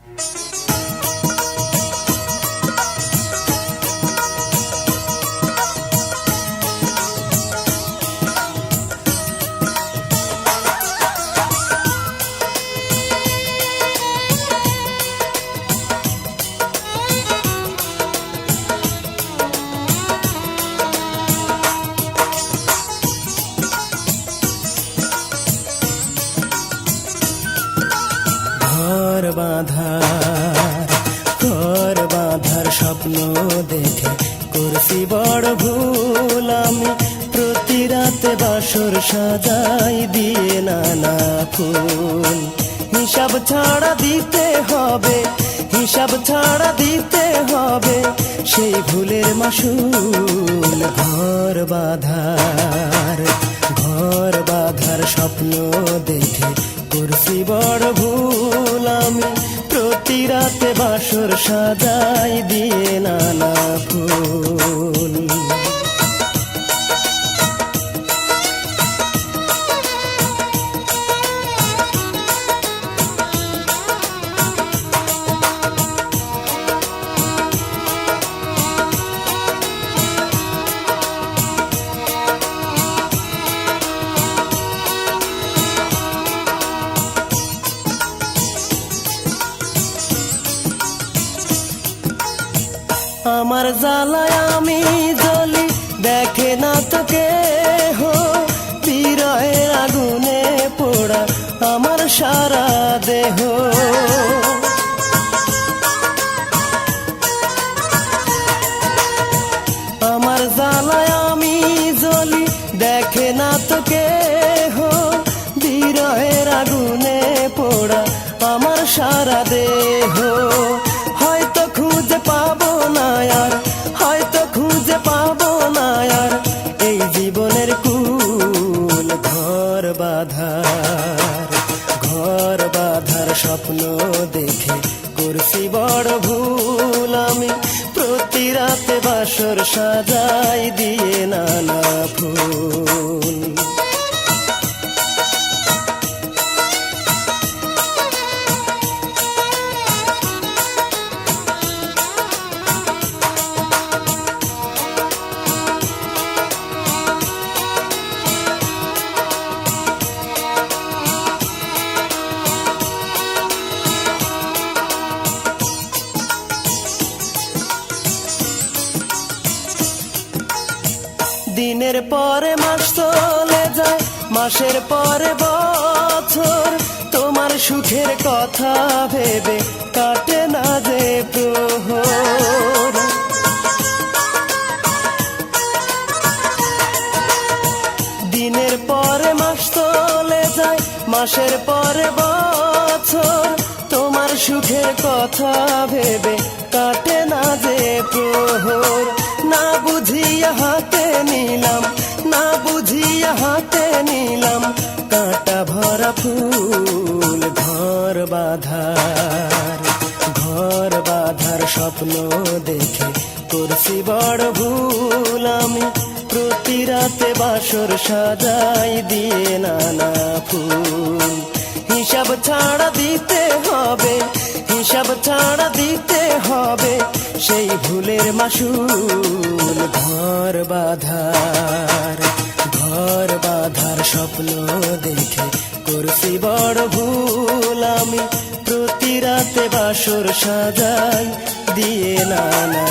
ঘর বাঁধার স্বপ্ন দেখে করছি বড় ভুল আমি। প্রতি রাতে বাসর সাজাই দিয়ে নানা ফুল। হিসাব ছাড়া দিতে হবে, হিসাব ছাড়া দিতে হবে সেই ভুলের মাসুল। ঘর বাঁধার স্বপ্ন দেখে করছি বড় ভুল আমি। প্রতি রাতে বাসর সাজাই দিয়ে নানা ফুল। আমার জ্বালায় আমি জ্বলি দেখে না তো কেহ, বিরহের আগুনে পোড়া আমার সারা দেহ। আমার জ্বালায় আমি জ্বলি দেখে না তো কেহ, বিরহের আগুনে পোড়া আমার সারা দেহ। হয়তো খুঁজে পাবো না আর, হয়তো খুঁজে পাবো না আর এই জীবনের কুল। ঘর বাঁধার স্বপ্ন দেখে করছি বড় ভুল আমি। প্রতি রাতে বাসর সাজাই দিয়ে নানা ফুল। দিনের পরে মাস চলে যায়, মাসের পরে বছর, তোমার সুখের কথা ভেবে কাটে না যে প্রহর। দিনের পরে মাস চলে যায়, মাসের পরে বছর, তোমার সুখের কথা ভেবে কাটে না যে প্রহর। না বুঝিয়া হাতে নিলাম, না বুঝিয়া হাতে নিলাম কাঁটা ভরা ফুল। ঘর বাঁধার স্বপ্ন দেখে করছি বড় ভুল আমি। প্রতি রাতে বাসর সাজাই দিয়ে নানা ফুল। হিসাব ছাড়া দিতে হবে, হিসাব ছাড়া দিতে হবে সেই ভুলের মাসুল। ঘর বাঁধার স্বপ্ন দেখে করছি বড় ভুল আমি। প্রতি রাতে বাসর সাজাই দিয়ে নানা